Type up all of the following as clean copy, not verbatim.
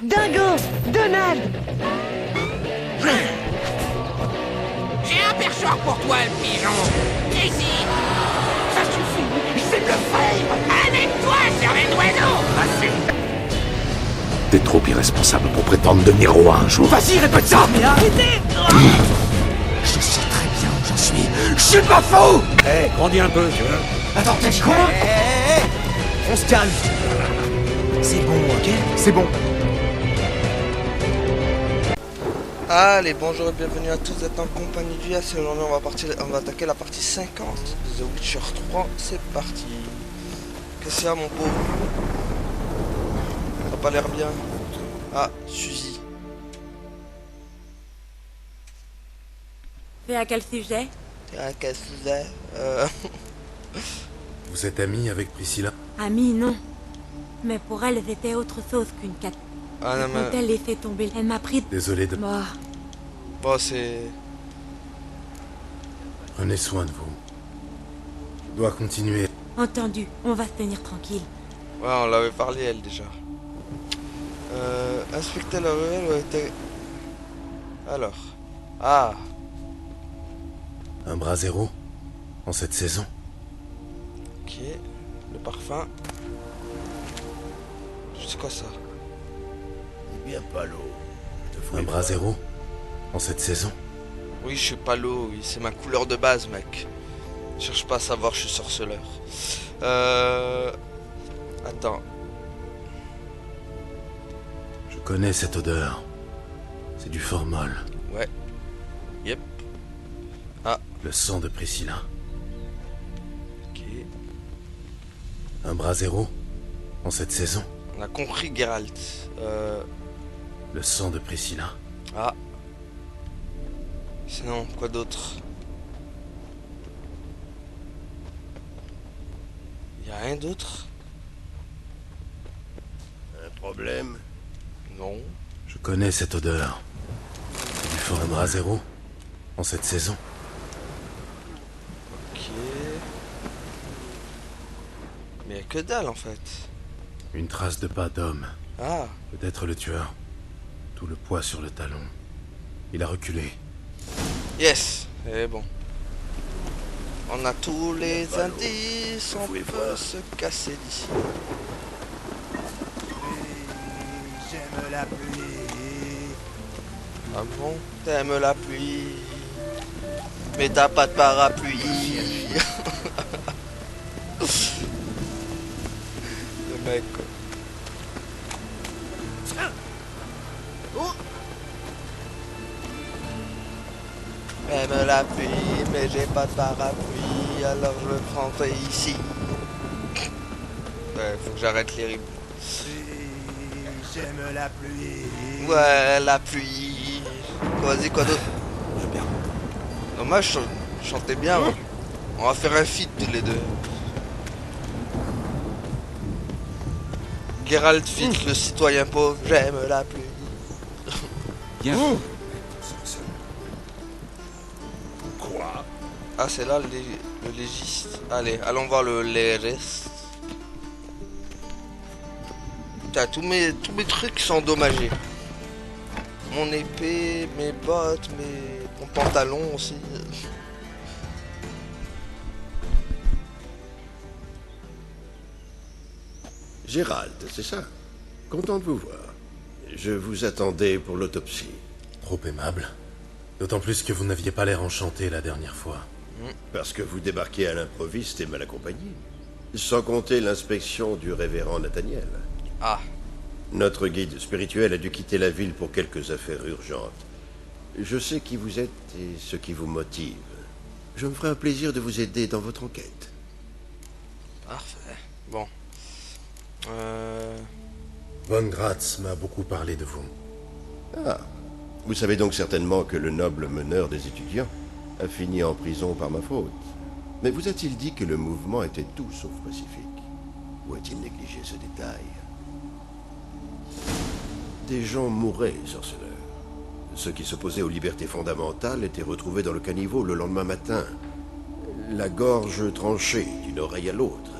Dingo! Donald! J'ai un perchoir pour toi, le pigeon. Ici. Ça suffit. C'est le frère. Avec toi, cervelle d'oiseau. Assez. T'es trop irresponsable pour prétendre devenir roi un jour. Vas-y, répète ça. Mais arrêtez. Je sais très bien où j'en suis. Je suis pas fou. Hé, grandis un peu, tu vois. Attends, t'as dit quoi? On se calme. C'est bon, ok? C'est bon. Allez, bonjour et bienvenue à tous, vous êtes en compagnie du Yass et aujourd'hui on va attaquer la partie 50 de The Witcher 3, c'est parti. Qu'est-ce qu'il y a mon pauvre? Ça a pas l'air bien. Ah, Suzy. C'est à quel sujet? Ah, qu'est-ce que c'est Vous êtes ami avec Priscilla? Amie, non. Mais pour elle, c'était autre chose qu'une cat. Ah non Quand mais... elle les fait tomber, elle m'a pris... Désolé de... Mort. Bon, c'est... Prenez soin de vous. Je dois continuer. Entendu, on va se tenir tranquille. Ouais, on l'avait parlé elle déjà. Inspecter la ruelle a été... Alors... Ah, Un bras zéro en cette saison. ok. Le parfum. C'est quoi ça? Bien pas l'eau. Un bras zéro en cette saison. Oui, je suis pas l'eau, oui, c'est ma couleur de base, mec. Cherche pas à savoir, je suis sorceleur. Attends. Je connais cette odeur. C'est du formol. Ouais. Yep. Le sang de Priscilla. Ok. Un bras zéro en cette saison. On a compris, Geralt. Le sang de Priscilla. Ah. Sinon, quoi d'autre? Y a rien d'autre? Un problème? Non. Je connais cette odeur. C'est du formol. Un bras zéro en cette saison. Ok. Mais y a que dalle en fait. Une trace de pas d'homme. Ah. Peut-être le tueur. Tout le poids sur le talon. Il a reculé. Yes. Et bon. On a tous les indices, on pouvez peut voir. se casser d'ici. J'aime la pluie. Ah bon? T'aimes la pluie, mais t'as pas de parapluie. Le mec quoi. J'aime la pluie, mais j'ai pas de parapluie, alors je le prendrai ici. Ouais, faut que j'arrête les rimes. J'aime la pluie. Ouais, la pluie. Vas-y, quoi d'autre? Dommage, je chantais bien. Ouais. On va faire un feat tous les deux. Geralt feat, le citoyen pauvre. J'aime la pluie. Quoi? Ah, c'est là le légiste. Allez, allons voir le légiste. Putain, tous mes trucs sont endommagés. Mon épée, mes bottes, mon pantalon aussi. Gérald, c'est ça? Content de vous voir. Je vous attendais pour l'autopsie. Trop aimable. D'autant plus que vous n'aviez pas l'air enchanté la dernière fois. Parce que vous débarquez à l'improviste et mal accompagné. Sans compter l'inspection du révérend Nathaniel. Ah, Notre guide spirituel a dû quitter la ville pour quelques affaires urgentes. Je sais qui vous êtes et ce qui vous motive. Je me ferai un plaisir de vous aider dans votre enquête. parfait. Bon. Von Gratz m'a beaucoup parlé de vous. Ah, vous savez donc certainement que le noble meneur des étudiants a fini en prison par ma faute. Mais vous a-t-il dit que le mouvement était tout sauf pacifique? Ou a-t-il négligé ce détail? Des gens mouraient, sorceleur. Ceux qui s'opposaient aux libertés fondamentales étaient retrouvés dans le caniveau le lendemain matin. La gorge tranchée d'une oreille à l'autre,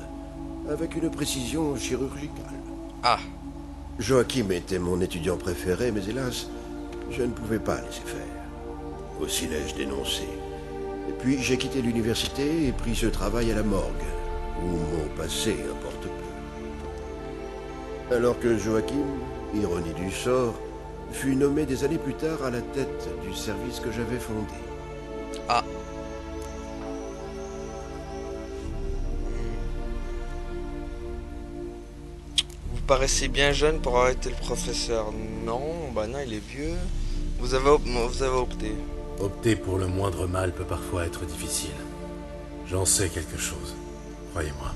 avec une précision chirurgicale. Ah, Joachim était mon étudiant préféré, mais hélas, je ne pouvais pas laisser faire. Aussi l'ai-je dénoncé. Et puis j'ai quitté l'université et pris ce travail à la morgue, où mon passé importe peu. Alors que Joachim, ironie du sort, fut nommé des années plus tard à la tête du service que j'avais fondé. Ah. Vous paraissez bien jeune pour arrêter le professeur. Non, bah non, il est vieux. Vous avez opté. Opter pour le moindre mal peut parfois être difficile. J'en sais quelque chose, croyez-moi.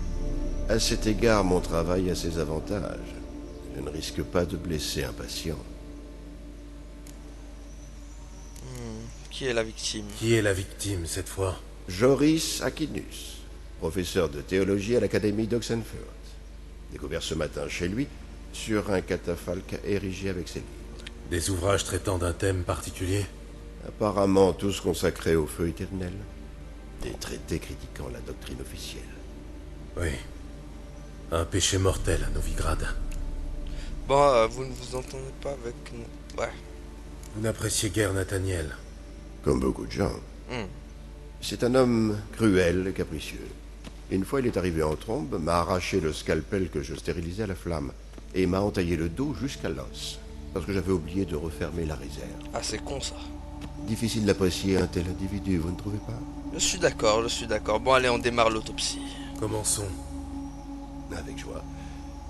À cet égard, mon travail a ses avantages. Je ne risque pas de blesser un patient. Qui est la victime? Qui est la victime cette fois? Joris Akinus, professeur de théologie à l'Académie d'Oxenfurt. Découvert ce matin chez lui, sur un catafalque érigé avec ses livres. Des ouvrages traitant d'un thème particulier? Apparemment tous consacrés au feu éternel. Des traités critiquant la doctrine officielle. Oui. Un péché mortel à Novigrad. Bon, vous ne vous entendez pas avec nous. Ouais. Vous n'appréciez guère Nathaniel. Comme beaucoup de gens. C'est un homme cruel et capricieux. Une fois, il est arrivé en trombe, m'a arraché le scalpel que je stérilisais à la flamme, et m'a entaillé le dos jusqu'à l'os, parce que j'avais oublié de refermer la réserve. Ah, c'est con ça. Difficile d'apprécier un tel individu, vous ne trouvez pas? Je suis d'accord, je suis d'accord. Bon, allez, on démarre l'autopsie. Commençons. Avec joie.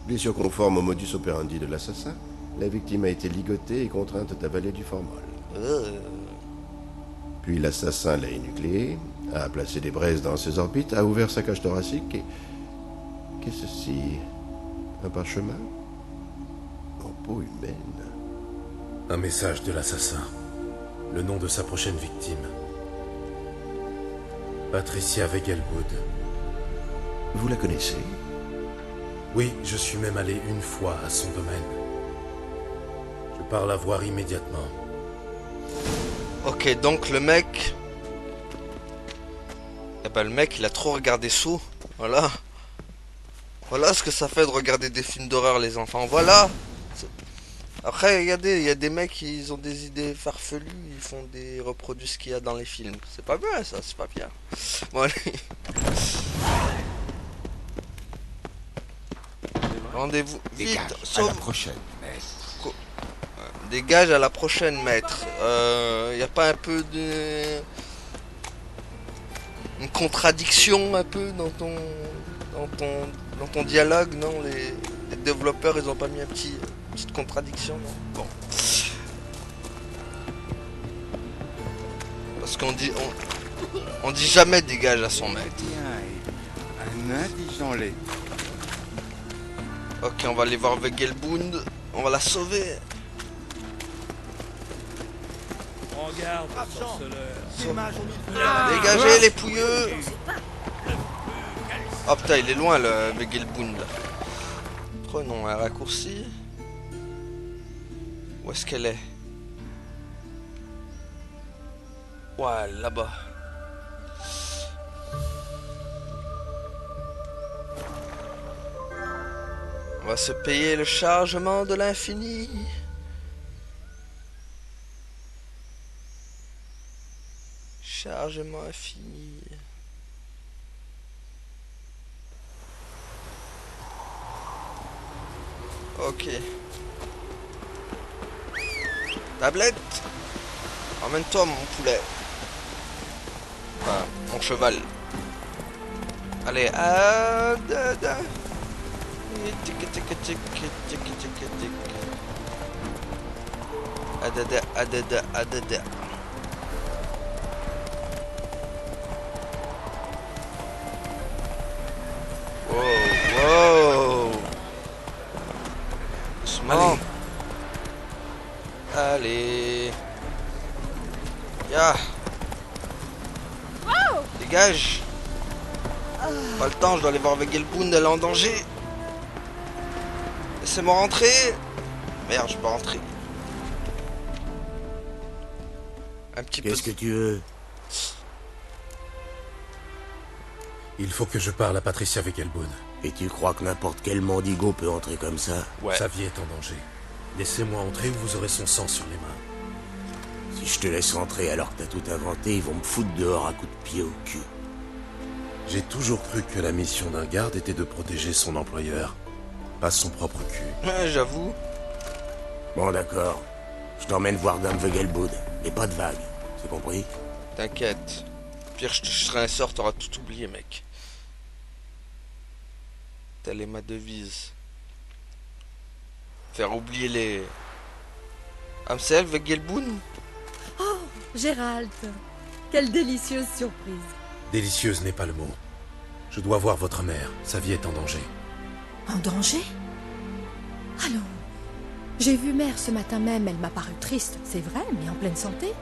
Blessure conforme au modus operandi de l'assassin, la victime a été ligotée et contrainte d'avaler du formol. Puis l'assassin l'a énucléé, a placé des braises dans ses orbites, a ouvert sa cage thoracique et... Qu'est-ce ceci? Un parchemin? En peau humaine? Un message de l'assassin. Le nom de sa prochaine victime. Patricia Wegelbud. Vous la connaissez? Oui, je suis même allé une fois à son domaine. Je pars la voir immédiatement. Ok, donc le mec... Eh ben le mec, il a trop regardé sous. Voilà. Voilà ce que ça fait de regarder des films d'horreur, les enfants. Voilà. Après, regardez, il y a des mecs qui ont des idées farfelues. Ils reproduisent ce qu'il y a dans les films. C'est pas bien, ça. C'est pas bien. Bon, allez. Rendez-vous vite. À la prochaine, maître. Dégage à la prochaine, maître. Y a pas un peu de... une contradiction un peu dans ton dialogue, non? Les développeurs, ils ont pas mis une petite contradiction, non? Bon. Parce qu'on dit... On dit jamais dégage à son maître. Un indigent lait. Ok, on va aller voir Wegelbund. On va la sauver. Regarde, sorceleur. Dégagez les pouilleux. Oh putain, il est loin le Wegelbund. Prenons un raccourci. Où est-ce qu'elle est? Ouais, là-bas. On va se payer le chargement de l'infini. Chargement infini. Ok. Tablette. Emmène-toi mon poulet. Enfin, mon cheval. Allez, adada. Wow. Doucement. Allez. Ya. Dégage. Pas le temps, je dois aller voir Wegelbund, elle est en danger. Laissez-moi rentrer. Merde, je peux rentrer. Un petit peu. Qu'est-ce que tu veux? Il faut que je parle à Patricia Wegelbud. Et tu crois que n'importe quel mendigo peut entrer comme ça? Ouais. Sa vie est en danger. Laissez-moi entrer ou vous aurez son sang sur les mains. Si je te laisse entrer alors que t'as tout inventé, ils vont me foutre dehors à coups de pied au cul. J'ai toujours cru que la mission d'un garde était de protéger son employeur, pas son propre cul. Ouais, j'avoue. Bon d'accord, je t'emmène voir Dame Vegelbud, mais pas de vagues, c'est compris? T'inquiète. Pire, je serai un sort, t'auras tout oublié, mec. Telle est ma devise. Faire oublier les... Amsel, Vegelbud. Oh, Gérald, quelle délicieuse surprise. Délicieuse n'est pas le mot. Je dois voir votre mère, sa vie est en danger. En danger? Allons. J'ai vu mère ce matin même, elle m'a paru triste, c'est vrai, mais en pleine santé.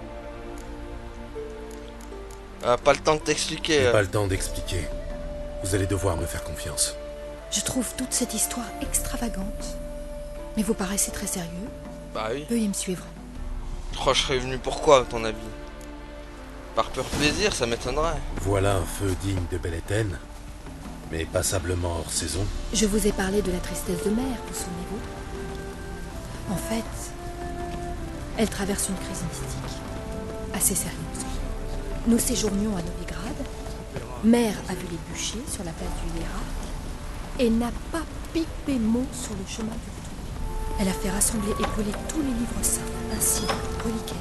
Ah, pas le temps de t'expliquer. J'ai pas le temps d'expliquer. Vous allez devoir me faire confiance. Je trouve toute cette histoire extravagante. Mais vous paraissez très sérieux. Bah oui. Veuillez me suivre. Je crois que je serais venu pourquoi, à ton avis? Par pur plaisir, ça m'étonnerait. Voilà un feu digne de Belléten, mais passablement hors saison. Je vous ai parlé de la tristesse de mère, vous souvenez-vous? En fait, elle traverse une crise mystique, assez sérieuse. Nous séjournions à Novigrad. Mère a vu les bûchers sur la place du hiérarque et n'a pas pipé mot sur le chemin du retour. Elle a fait rassembler et brûler tous les livres saints, ainsi reliquaires.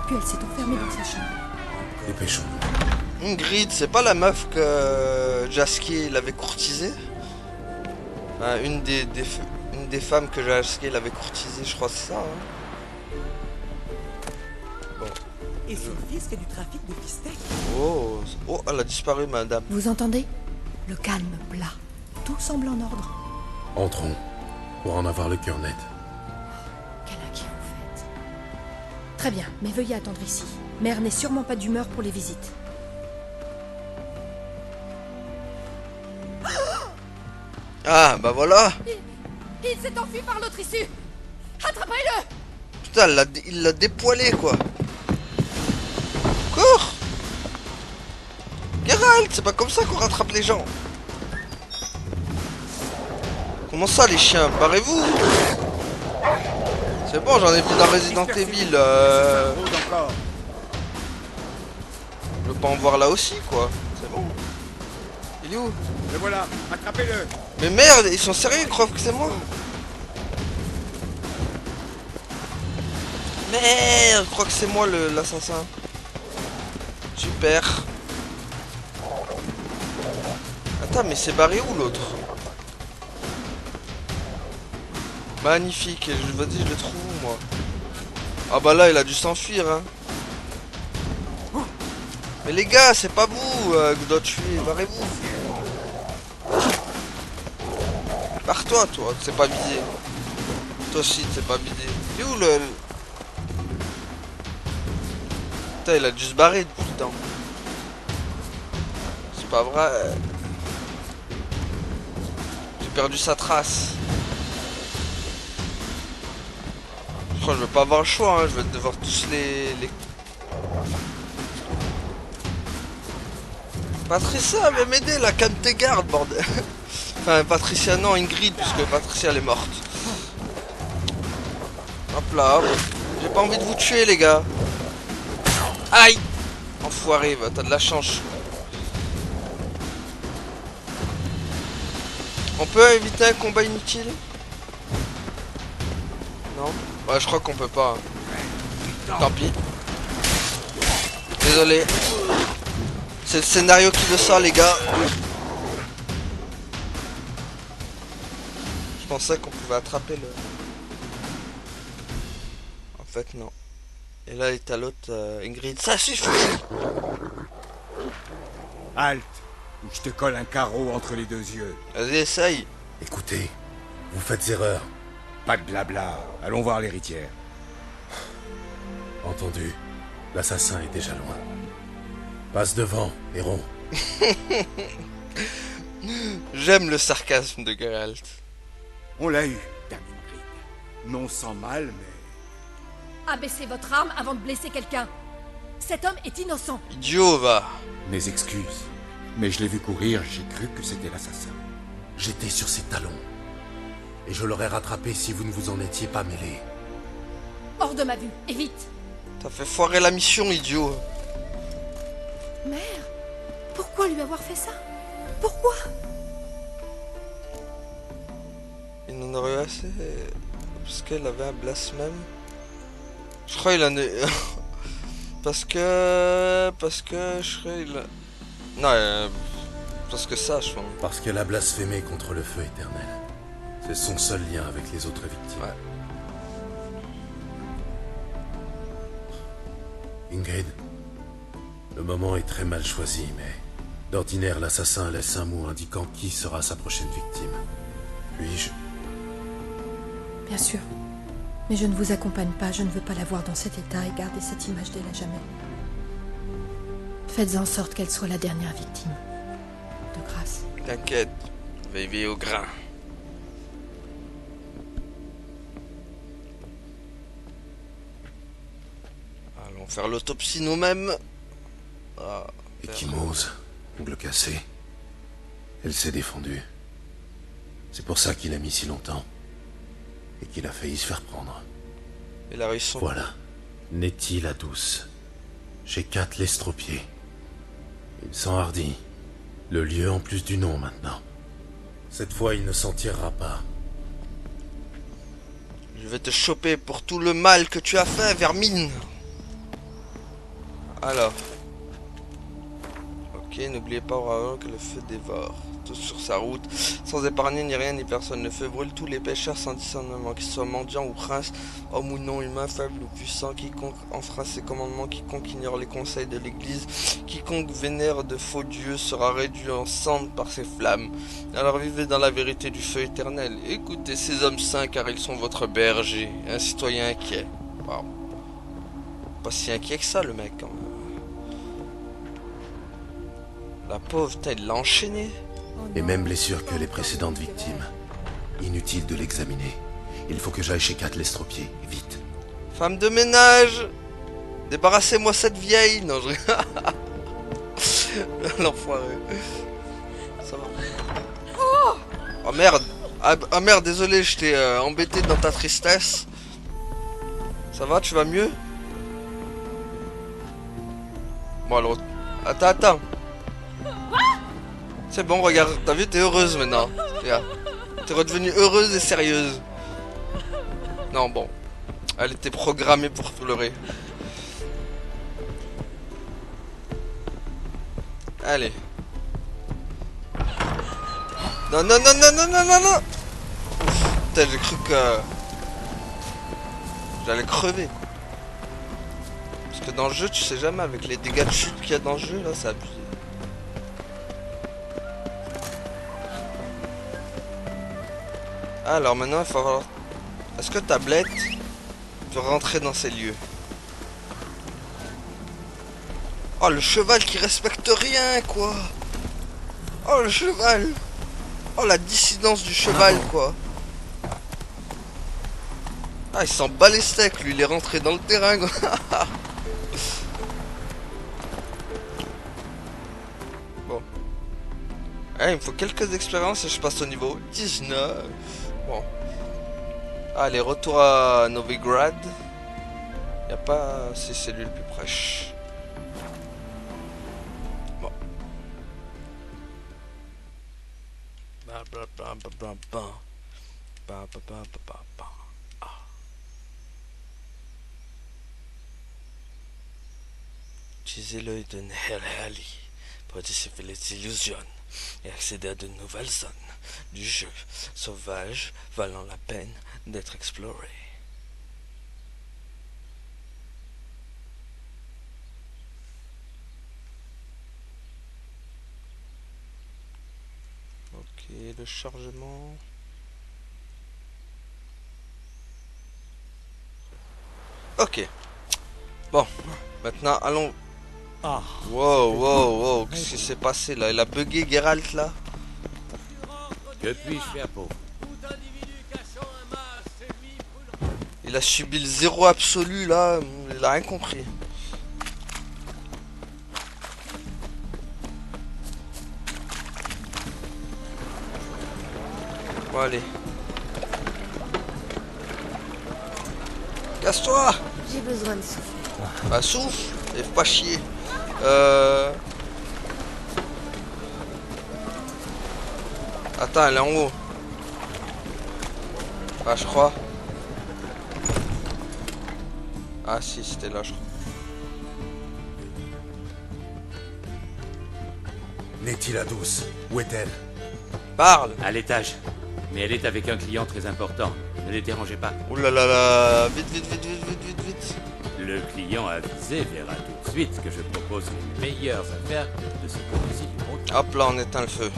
Puis elle s'est enfermée dans sa chambre. Dépêchons-nous. Ingrid, c'est pas la meuf que Jaskier l'avait courtisée? Enfin, une des femmes que Jaskier l'avait courtisée, je crois que c'est ça. Hein. Bon. Et son fils fait du trafic de pistèques. Oh, elle a disparu, madame. Vous entendez? Le calme plat. Tout semble en ordre. Entrons, pour en avoir le cœur net. Quel inquiet vous faites. Très bien, mais veuillez attendre ici. Mère n'est sûrement pas d'humeur pour les visites. Ah, bah voilà. Il s'est enfui par l'autre issue. Attrapez-le! Putain, il l'a dépoilé, quoi. Cours! Geralt, c'est pas comme ça qu'on rattrape les gens. Comment ça, les chiens? Barrez-vous! C'est bon, j'en ai vu dans Resident Evil. Je veux pas en voir là aussi, quoi. C'est bon. Il est où? Le voilà, attrapez-le. Mais merde, ils sont sérieux, ils croient que c'est moi. Merde, je crois que c'est moi l'assassin. Super. Attends, mais c'est barré où l'autre? Magnifique, vas-y, je le trouve où, moi? Ah bah là, il a dû s'enfuir, hein. Mais les gars, c'est pas vous que je dois tuer, barrez-vous. Barre-toi, toi, c'est pas visé. Toi aussi, c'est pas visé. Et où le... Putain, il a dû se barrer depuis le temps. C'est pas vrai. J'ai perdu sa trace. Je crois que je vais pas avoir le choix, hein. Je vais devoir tous les... Patricia, viens m'aider là, calme tes gardes, bordel. Enfin, Patricia, non, Ingrid, puisque Patricia elle est morte. Hop là, hop. J'ai pas envie de vous tuer, les gars. Aïe! Enfoiré, va, t'as de la chance. On peut éviter un combat inutile? Non? Ouais, je crois qu'on peut pas. Hein. Tant pis. Désolé. C'est le scénario qui veut ça, les gars. Je pensais qu'on pouvait attraper le... En fait, non. Et là, il est à l'autre, Ingrid. Ça suffit! Halte, ou je te colle un carreau entre les deux yeux. Vas-y, essaye. Écoutez, vous faites erreur. Pas de blabla, allons voir l'héritière. Entendu, l'assassin est déjà loin. Passe devant, héros. J'aime le sarcasme de Geralt. On l'a eu, Dame Ingrid. Non sans mal, mais... Abaissez votre arme avant de blesser quelqu'un. Cet homme est innocent. Idiot, va. Mes excuses. Mais je l'ai vu courir, j'ai cru que c'était l'assassin. J'étais sur ses talons. Et je l'aurais rattrapé si vous ne vous en étiez pas mêlé. Hors de ma vue, et vite. T'as fait foirer la mission, idiot. Mère, pourquoi lui avoir fait ça? Pourquoi? Il en aurait eu assez. Parce qu'elle avait un blasphème. Je crois qu'il en est. Parce que je crois qu'il a... Non, parce que ça, je pense. Parce qu'elle a blasphémé contre le feu éternel. C'est son seul lien avec les autres victimes. Ouais. Ingrid, le moment est très mal choisi, mais d'ordinaire, l'assassin laisse un mot indiquant qui sera sa prochaine victime. Puis-je... Bien sûr. Mais je ne vous accompagne pas, je ne veux pas la voir dans cet état et garder cette image d'elle à jamais. Faites en sorte qu'elle soit la dernière victime. De grâce. T'inquiète, veille au grain. Allons faire l'autopsie nous-mêmes. Ah, Ekimose, ongle cassé. Elle s'est défendue. C'est pour ça qu'il a mis si longtemps. Et qu'il a failli se faire prendre. Il a réussi son... Voilà. Nettie la douce. Chez Kat l'estropié. Il s'enhardit. Le lieu en plus du nom maintenant. Cette fois, il ne s'en tirera pas. Je vais te choper pour tout le mal que tu as fait, vermine. Alors. Ok, n'oubliez pas auparavant que le feu dévore. Tous sur sa route, sans épargner ni rien ni personne. Le feu brûle tous les pécheurs sans discernement, qu'ils soient mendiants ou princes, hommes ou non humains, faibles ou puissants. Quiconque enfreint ses commandements, quiconque ignore les conseils de l'Église, quiconque vénère de faux dieux sera réduit en cendres par ces flammes. Alors vivez dans la vérité du feu éternel. Écoutez ces hommes saints, car ils sont votre berger, un citoyen inquiet. Waouh. Pas si inquiet que ça, le mec, quand même. La pauvre, putain, il l'a enchaîné. Et même blessure que les précédentes victimes. Inutile de l'examiner. Il faut que j'aille chez Kat l'estropié, vite. Femme de ménage, débarrassez-moi cette vieille. Non, je... L'enfoiré. Ça va. Oh merde. Ah merde, désolé, je t'ai embêté dans ta tristesse. Ça va, tu vas mieux? Bon alors... Attends. C'est bon, regarde, t'as vu, t'es heureuse maintenant. Regarde. T'es redevenue heureuse et sérieuse. Non, bon. Elle était programmée pour pleurer. Allez. Non. Putain, j'ai cru que... j'allais crever. Parce que dans le jeu, tu sais jamais, avec les dégâts de chute qu'il y a dans le jeu, là, c'est abusé. Alors maintenant il faut avoir... Est-ce que Tablette peut rentrer dans ces lieux? Oh le cheval qui respecte rien quoi. Oh le cheval. Oh la dissidence du cheval quoi. Ah il s'en bat les steaks lui, il est rentré dans le terrain quoi. Bon. Ah, il me faut quelques expériences et je passe au niveau 19. Bon. Allez, retour à Novigrad. Y a pas... c'est lui le plus proche. Bon. Utilisez l'œil de Neherali pour déchiffrer les illusions et accéder à de nouvelles zones du jeu sauvage valant la peine d'être exploré. Ok, le chargement. Ok. Bon, maintenant allons. Ah. Wow, qu'est-ce qui s'est passé là? Il a bugué Geralt là? Que puis-je faire pour vous? Il a subi le zéro absolu là, il a rien compris. Bon, allez. Casse-toi! J'ai besoin de souffler. Bah, souffle et faut pas chier. Attends, elle est en haut. Ah, je crois. Ah, si, c'était là, je crois. Nettie la douce, où est-elle? Parle! À l'étage. Mais elle est avec un client très important. Ne les dérangez pas. Ouh là là là! Vite, vite, vite, vite, vite, vite, vite! Le client avisé verra tout de suite que je propose les meilleures affaires de ce côté-ci du monde. Hop là, on éteint le feu.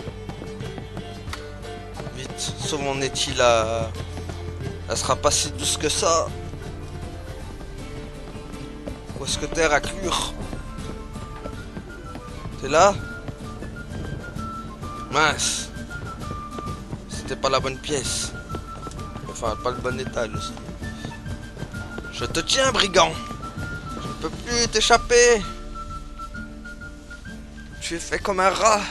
Vite, sauve mon Nettie là. Elle sera pas si douce que ça. Où est-ce que t'es, raclure? T'es là? Mince. C'était pas la bonne pièce. Enfin, pas le bon étage aussi. Je te tiens, brigand. Je ne peux plus t'échapper. Tu es fait comme un rat.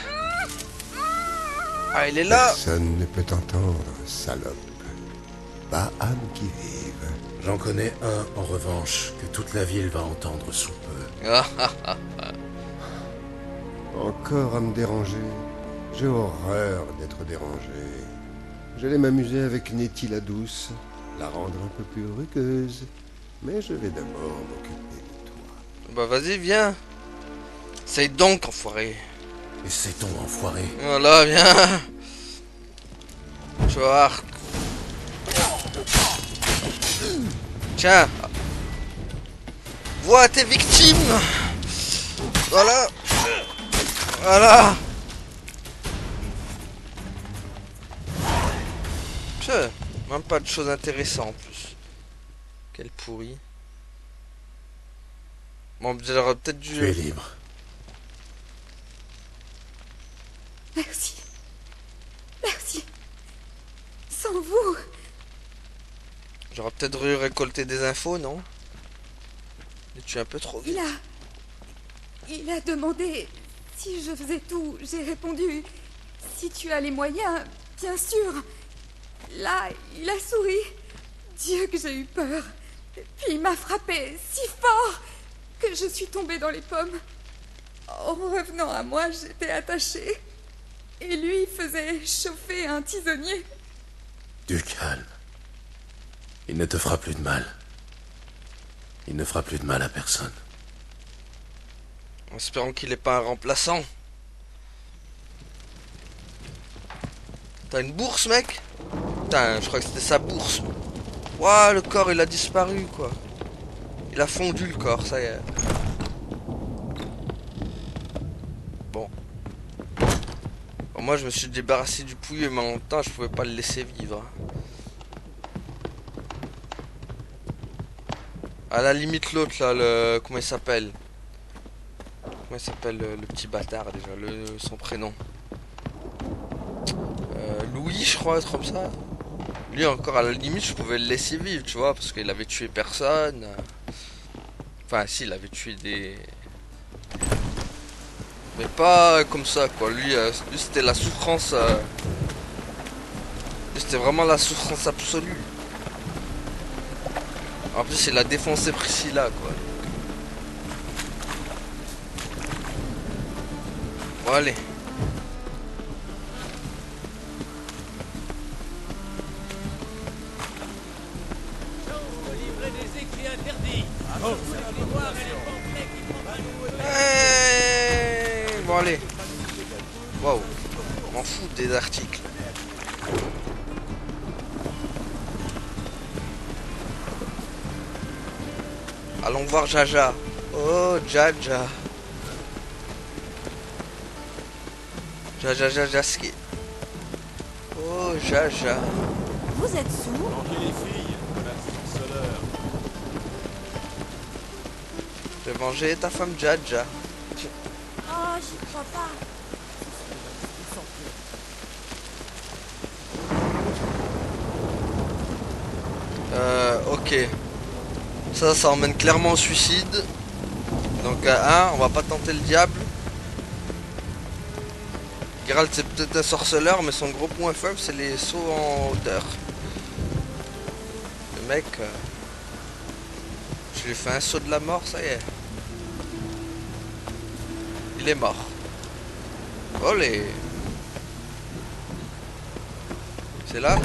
Ah, il est là. Personne ne peut t'entendre, salope. Pas âme qui vive. J'en connais un, en revanche, que toute la ville va entendre sous peu. Ah, ah, ah, ah. Encore à me déranger. J'ai horreur d'être dérangé. J'allais m'amuser avec Nettie la douce, la rendre un peu plus rugueuse. Mais je vais d'abord m'occuper de toi. Bah vas-y, viens. Essaye donc, enfoiré. Et c'est ton enfoiré. Voilà, viens. Tu vas voir. Tiens. Vois tes victimes. Voilà. Voilà. Tiens, même pas de choses intéressantes en plus. Quel pourri. Bon, j'aurais peut-être dû... Tu es libre. Merci. Merci. Sans vous. J'aurais peut-être dû récolter des infos, non? Mais tu es un peu trop vite. Il a demandé si je faisais tout. J'ai répondu si tu as les moyens, bien sûr. Là, il a souri. Dieu que j'ai eu peur. Puis il m'a frappé si fort que je suis tombée dans les pommes. En revenant à moi, j'étais attachée. Et lui faisait chauffer un tisonnier. Du calme. Il ne te fera plus de mal. Il ne fera plus de mal à personne. En espérant qu'il n'est pas un remplaçant. T'as une bourse, mec? Putain, je crois que c'était sa bourse. Ouah, le corps, il a disparu, quoi. Il a fondu, le corps, ça y est. Bon. Bon, moi, je me suis débarrassé du pouilleux, mais en même temps, je pouvais pas le laisser vivre. À la limite, l'autre, là, le... Comment il s'appelle? Comment il s'appelle, le petit bâtard, déjà, son prénom? Louis, je crois, être comme ça. Lui, encore, à la limite, je pouvais le laisser vivre, tu vois, parce qu'il avait tué personne. Enfin, si, il avait tué des... Mais pas comme ça, quoi. Lui c'était la souffrance... Lui, c'était vraiment la souffrance absolue. En plus, il a défoncé Priscilla, quoi. Bon, allez. Bon, allez. Waouh. M'en fous des articles. Allons voir Jaja. Oh, Jaja. Jaja, Jajaski. Oh, Jaja. Vous êtes sourd? Je vais manger ta femme Jaja. Oh, j'y crois pas. Ok. Ça emmène clairement au suicide. Donc, on va pas tenter le diable. Geralt c'est peut-être un sorceleur, mais son gros point faible c'est les sauts en hauteur. Le mec, je lui ai fait un saut de la mort, ça y est. Il est mort. Olé. C'est là?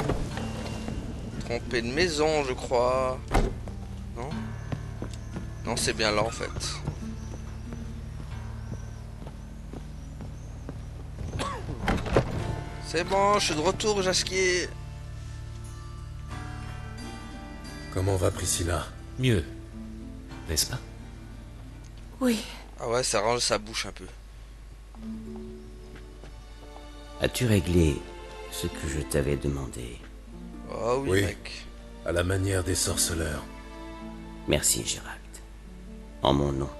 Trompé de maison, je crois. Non? Non, c'est bien là en fait. C'est bon, je suis de retour, Jasquier. Comment va Priscilla? Mieux, n'est-ce pas? Oui. Ah ouais, ça range sa bouche un peu. As-tu réglé ce que je t'avais demandé? Oh oui, Oui. mec. À la manière des sorceleurs. Merci, Gérald. En mon nom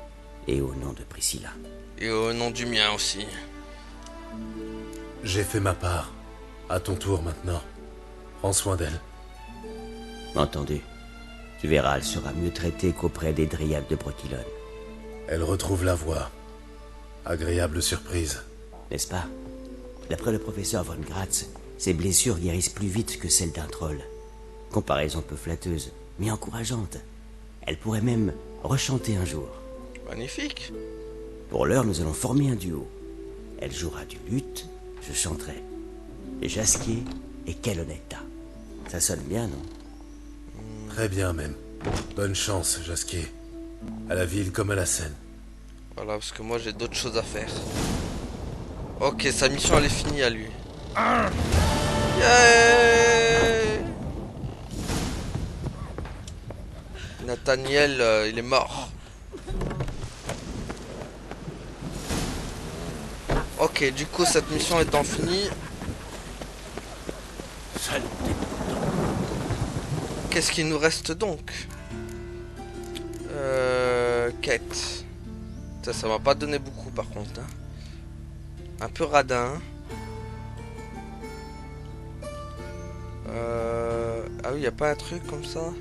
et au nom de Priscilla. Et au nom du mien aussi. J'ai fait ma part. À ton tour maintenant. Prends soin d'elle. Entendu. Tu verras, elle sera mieux traitée qu'auprès des dryades de Brokilon. Elle retrouve la voie. Agréable surprise. N'est-ce pas? D'après le professeur von Gratz, ses blessures guérissent plus vite que celles d'un troll. Comparaison peu flatteuse, mais encourageante. Elle pourrait même rechanter un jour. Magnifique. Pour l'heure, nous allons former un duo. Elle jouera du luth, je chanterai. Jasquier et Kellonetta. Ça sonne bien, non? Très bien même. Bonne chance, Jasquier. À la ville comme à la scène. Voilà, parce que moi j'ai d'autres choses à faire. Ok, sa mission elle est finie à lui. Yeah. Nathaniel, il est mort. Ok, du coup cette mission étant finie, qu'est-ce qui nous reste donc? Quête. Ça m'a pas donné beaucoup par contre. Hein. Un peu radin. Ah oui, y a pas un truc comme ça?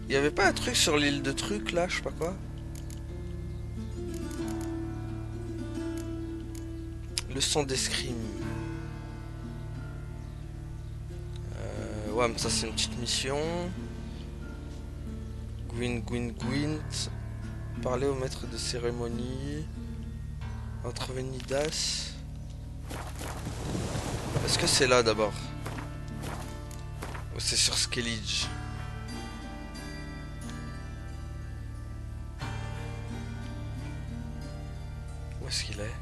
Y avait pas un truc sur l'île de trucs là, je sais pas quoi? Leçon d'escrime. Ouais, mais ça c'est une petite mission. Gwent. Parler au maître de cérémonie. Entre Venidas. Est-ce que c'est là d'abord? Ou c'est sur Skellige? Où est-ce qu'il est?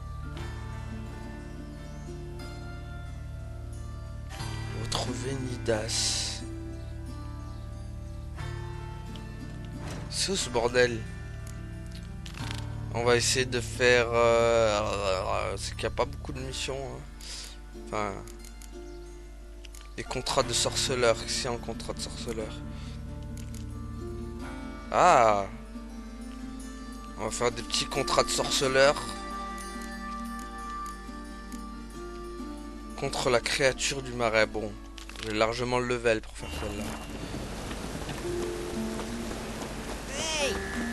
Retrouver Nidas. C'est où ce bordel? On va essayer de faire... c'est qu'il n'y a pas beaucoup de missions. Hein. Enfin... Les contrats de sorceleur. Qu'est-ce qu'il y a en contrat de sorceleur? Ah! On va faire des petits contrats de sorceleur. Contre la créature du marais. Bon, j'ai largement le level pour faire celle-là.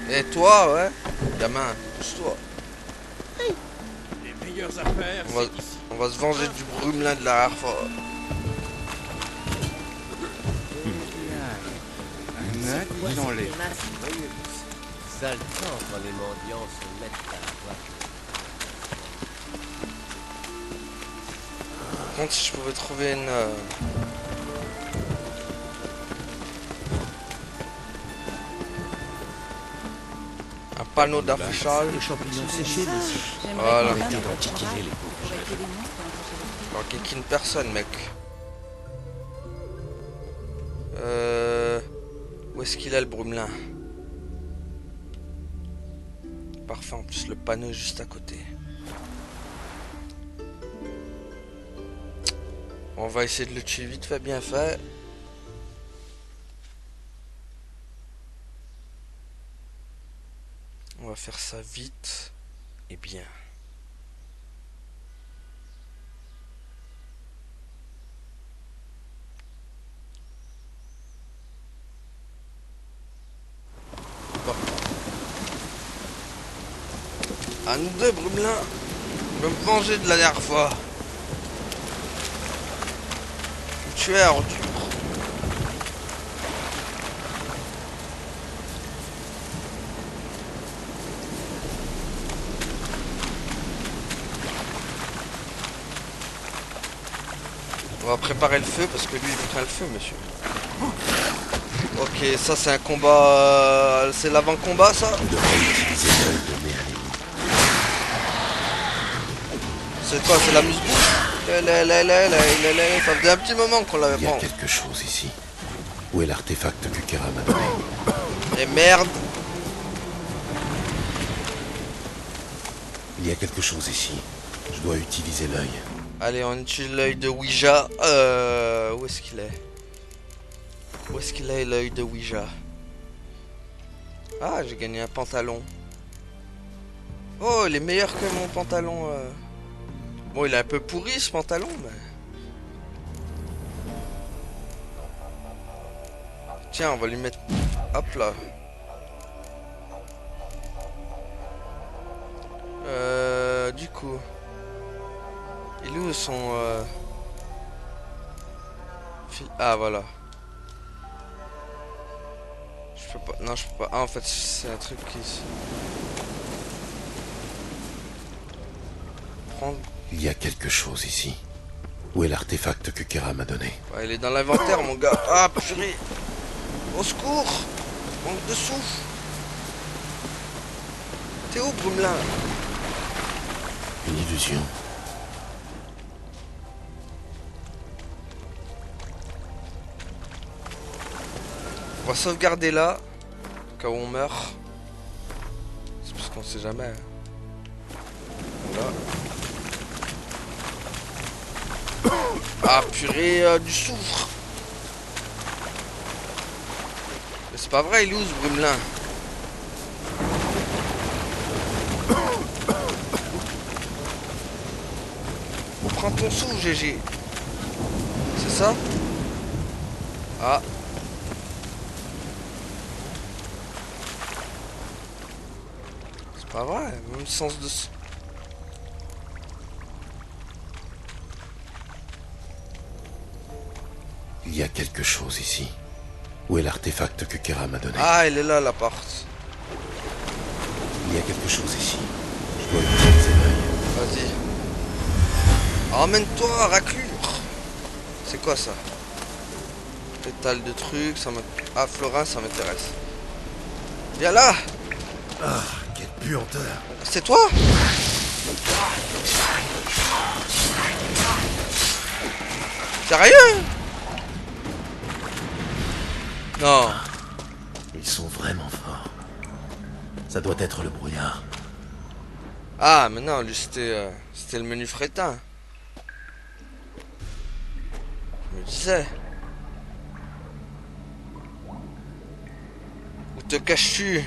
Et toi, ouais? Gamin, pousse-toi. Les meilleures affaires, on va se venger du brumelin de la dernière fois. Il enlève. Sale temps quand les mendiants se mettent à la voie. Par contre, si je pouvais trouver une... un panneau d'affichage. Voilà. Alors, qu'une personne, mec. Où est-ce qu'il a le brumelin? Parfait, en plus le panneau est juste à côté. On va essayer de le tuer vite fait, bien fait. On va faire ça vite et bien. Bon. À nous deux, Brumelin. vais me venger de la dernière fois. Tu es ordure. On va préparer le feu parce que lui il craint le feu, monsieur. Ok, ça c'est un combat. C'est l'avant-combat ça. C'est quoi? C'est la musique? Ça faisait un petit moment qu'on l'avait pas. Il y a quelque chose ici. Où est l'artefact que Kera m'a donné? Et merde. Il y a quelque chose ici. Je dois utiliser l'œil. Allez, on utilise l'œil de Ouija. Où est-ce qu'il est? Où est-ce qu'il est l'œil de Ouija? Ah, j'ai gagné un pantalon. Oh, il est meilleur que mon pantalon. Bon, il est un peu pourri ce pantalon, mais... Tiens, on va lui mettre... Hop là. Du coup... Il est où son... Ah, voilà. Je peux pas... Non, je peux pas... Ah, en fait, c'est un truc qui... Prendre... Il y a quelque chose ici. Où est l'artefact que Kera m'a donné? Ouais, il est dans l'inventaire, mon gars. Ah, purée. Au secours. Manque de souffle. T'es où, Brumelin? Une illusion. On va sauvegarder là. Au cas où on meurt. C'est parce qu'on sait jamais. Voilà. Ah purée, du soufre. Mais c'est pas vrai, il est où ce Brumelin? On prend ton souffle, GG. C'est ça? Ah. C'est pas vrai, même sens de... Il y a quelque chose ici. Où est l'artefact que Kera m'a donné? Ah, elle est là, la porte. Il y a quelque chose ici. Je dois utiliser l'œil. Vas-y. Emmène-toi, raclure. C'est quoi ça? Pétale de trucs, ça me... Ah, Florin, ça m'intéresse. Viens là. Ah, quelle puanteur. C'est toi? Sérieux? Non. Ils sont vraiment forts. Ça doit être le brouillard. Ah, mais non, lui c'était le menu fretin. Je me disais. Où te caches-tu?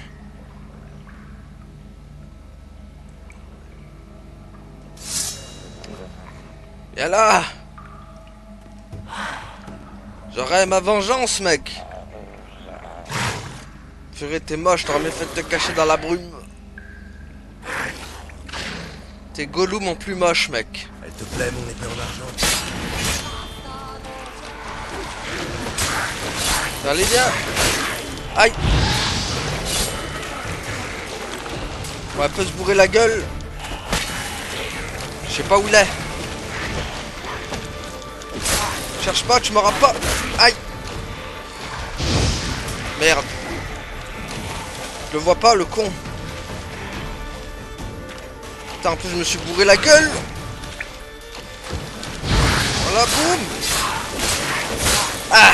Viens là. J'aurai ma vengeance, mec. Purée, t'es moche, t'aurais mieux fait de te cacher dans la brume. T'es Gollum en plus moche, mec. Elle te plaît, mon épée en argent? Allez, viens. Aïe. On va un peu se bourrer la gueule. Je sais pas où il est. Cherche pas, tu m'auras pas. Aïe. Merde. Je le vois pas, le con. Putain, en plus je me suis bourré la gueule. Voilà, boum. Ah.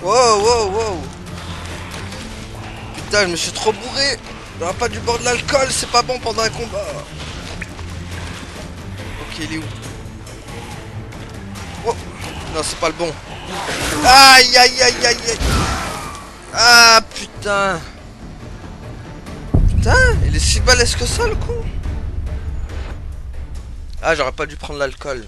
Wow, wow, wow. Putain, je me suis trop bourré. J'aurais pas du bord de l'alcool, c'est pas bon pendant un combat. Ok, il est où? Oh. Non, c'est pas le bon. Aïe, aïe, aïe, aïe, aïe. Ah, putain. Putain, il est si balèze que ça, le con. Ah, j'aurais pas dû prendre l'alcool.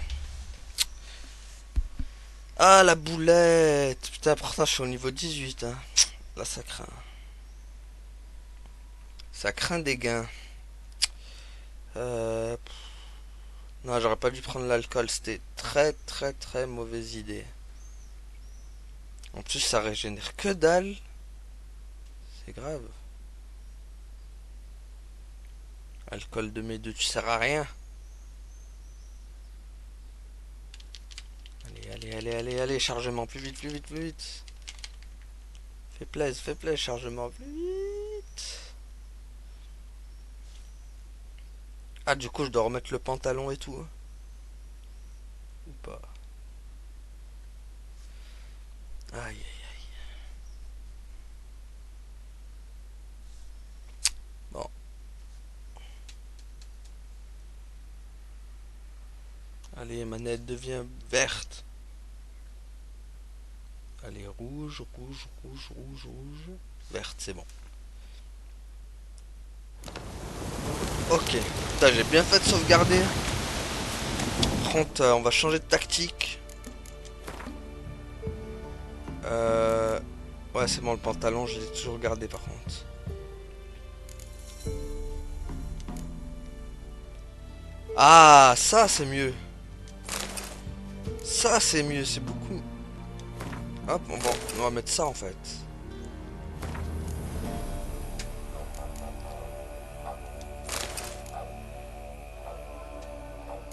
Ah, la boulette. Putain, pourtant, je suis au niveau 18. Hein. Là, ça craint. Ça craint des gains. Non, j'aurais pas dû prendre l'alcool. C'était très mauvaise idée. En plus, ça régénère que dalle. C'est grave. Alcool de mes deux, tu sers à rien. Allez, chargement, plus vite. Fais plaisir, chargement, plus vite. Ah, du coup, je dois remettre le pantalon et tout. Ou pas. Aïe. Bon. Allez, manette devient verte. Allez, rouge. Verte, c'est bon. Ok. Putain, j'ai bien fait de sauvegarder. Par contre, on va changer de tactique. Ouais, c'est bon, le pantalon, je l'ai toujours gardé par contre. Ah, ça c'est mieux. Ça c'est mieux, c'est beaucoup. Hop, on va mettre ça en fait.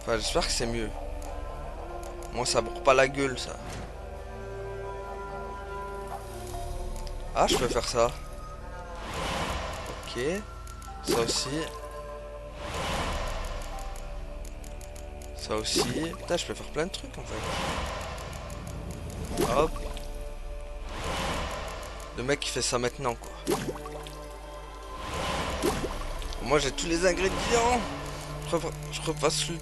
Enfin, j'espère que c'est mieux. Moi, ça brûle pas la gueule, ça. Ah, je peux faire ça. Ok. Ça aussi. Ça aussi. Putain, je peux faire plein de trucs en fait. Hop. Le mec qui fait ça maintenant, quoi. Moi, j'ai tous les ingrédients. Je repasse le...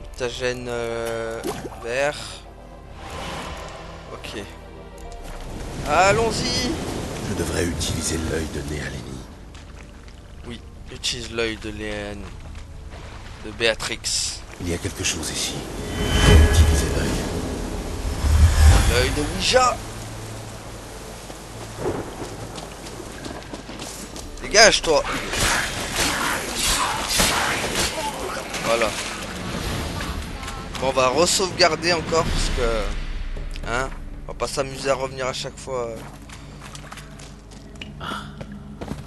Mutagène vert. Ok. Allons-y. Je devrais utiliser l'œil de Néalénie. Oui, utilise l'œil de Léane. De Béatrix. Il y a quelque chose ici. Je vais utiliser l'œil. L'œil de Ouija. Dégage-toi. Voilà. Bon, on va re-sauvegarder encore parce que... Hein, on va pas s'amuser à revenir à chaque fois. Ah,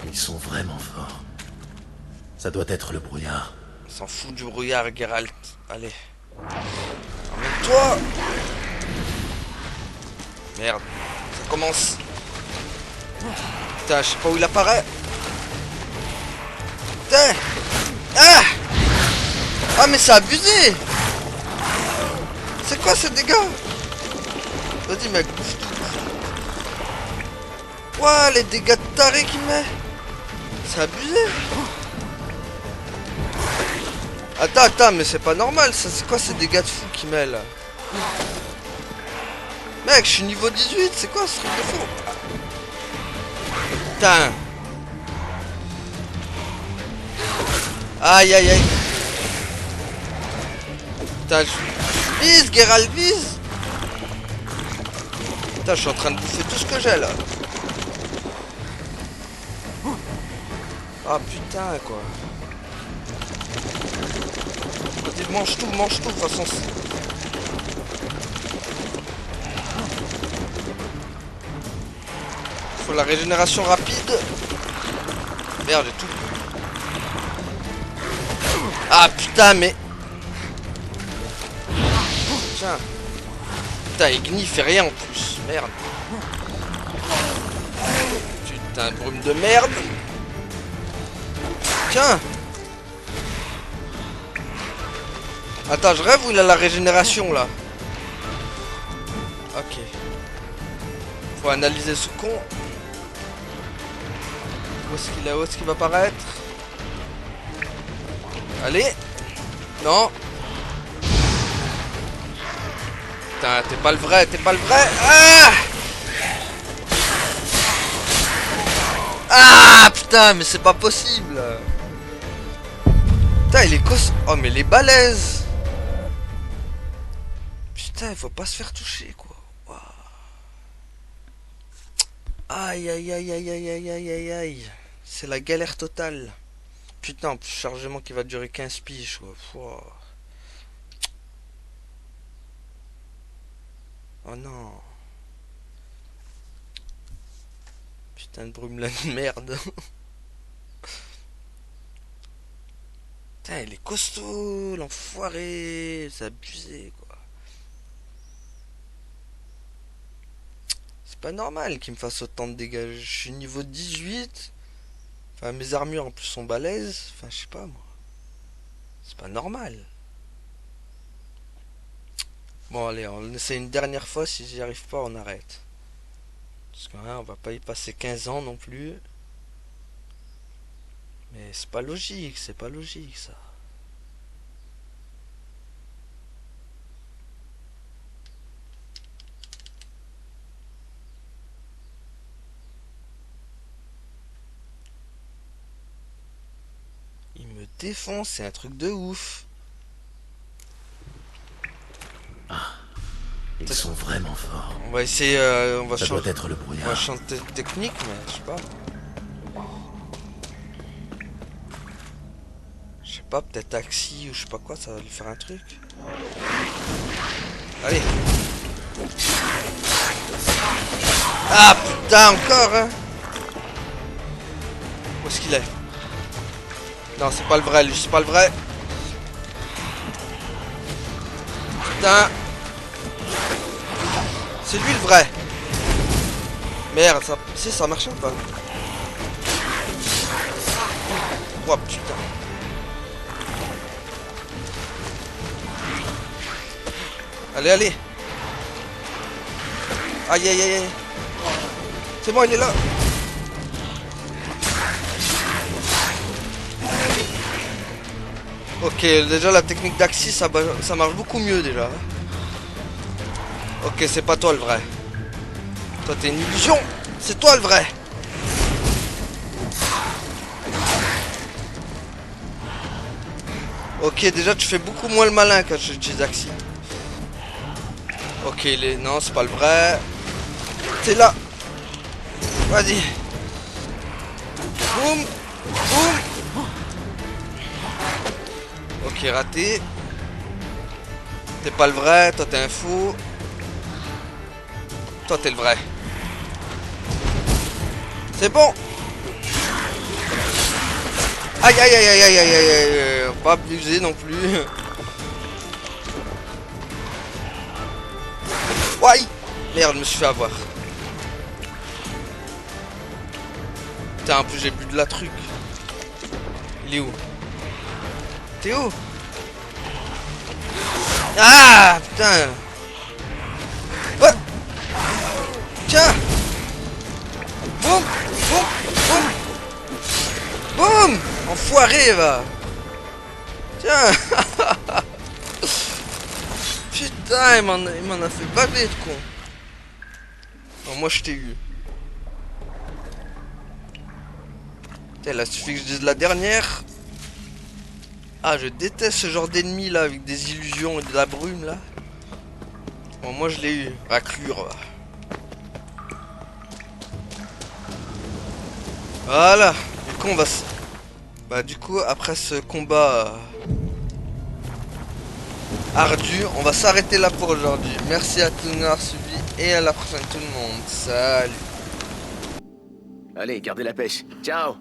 ils sont vraiment forts. Ça doit être le brouillard. On s'en fout du brouillard, Geralt. Allez. Emmène-toi. Merde. Ça commence. Putain, je sais pas où il apparaît. Putain. Ah. Ah, mais c'est abusé. C'est quoi ces dégâts? Vas-y mec, bouffe tout. Ouah, les dégâts de taré qu'il met. C'est abusé. Attends, mais c'est pas normal ça. C'est quoi ces dégâts de fou qu'il met là? Mec, je suis niveau 18. C'est quoi ce truc de fou? Putain. Aïe. Putain, vise, Geralt, vise. Putain, je suis en train de bouffer tout ce que j'ai là. Ah putain quoi. Vas-y, mange tout, de toute façon. Faut la régénération rapide. Merde, j'ai tout. Ah putain, mais... Tiens. Putain, Igni fait rien en plus. Merde. Putain, brume de merde. Tiens. Attends, je rêve ou il a la régénération là? Ok. Faut analyser ce con. Où est-ce qu'il est? Où est-ce qu'il va apparaître? Allez. Non. Putain, t'es pas le vrai, Ah! Ah putain, mais c'est pas possible. Putain, il est oh, mais les balèzes. Putain, il faut pas se faire toucher, quoi. Wow. Aïe. C'est la galère totale. Putain, en plus, chargement qui va durer 15 piges, quoi. Pouah. Oh non. Putain de brume de merde. Putain, il est costaud, l'enfoiré. C'est abusé, quoi. C'est pas normal qu'il me fasse autant de dégâts. Je suis niveau 18. Enfin, mes armures en plus sont balèzes. Enfin, je sais pas, moi. C'est pas normal. Bon, allez, on essaie une dernière fois. Si j'y arrive pas, on arrête. Parce que hein, on va pas y passer 15 ans non plus. Mais c'est pas logique, ça. Il me défonce, c'est un truc de ouf. Ils sont vraiment forts. On va essayer, on va Ça changer. doit être le brouillard. On va changer de technique, mais je sais pas. Je sais pas, peut-être Axi ou je sais pas quoi, ça va lui faire un truc. Allez. Ah putain, encore hein. Où est-ce qu'il est? Non, c'est pas le vrai, lui, c'est pas le vrai. Putain. C'est lui le vrai. Merde, ça, si ça marche ou pas? Oh putain. Allez, allez. Aïe, aïe, aïe, aïe. C'est bon, il est là. Ok, déjà la technique d'Axis, ça marche beaucoup mieux déjà. Ok, c'est pas toi le vrai. Toi, t'es une illusion. C'est toi le vrai. Ok, déjà tu fais beaucoup moins le malin quand j'utilise Axis. Ok, non, c'est pas le vrai. T'es là. Vas-y. Boum. Boum. Ok, raté. T'es pas le vrai, toi t'es un fou. Toi t'es le vrai. C'est bon. Aïe aïe aïe aïe aïe aïe aïe aïe. Pas abuser non plus. Ouais. Merde, je me suis fait avoir. Putain, en plus j'ai bu de la truc. Il est où? T'es où? Ah putain. Ouais. Tiens. Boum. Boum. Boum. Boum. Enfoiré va. Tiens. Putain, il m'en a fait baver de con. Bon, moi je t'ai eu. Putain, là suffit que je dise la dernière. Ah, je déteste ce genre d'ennemi là avec des illusions et de la brume là. Bon, moi je l'ai eu. Raclure. Voilà. Du coup, on va se... Bah, du coup, après ce combat ardu, on va s'arrêter là pour aujourd'hui. Merci à tous de nous avoir suivis et à la prochaine tout le monde. Salut. Allez, gardez la pêche. Ciao.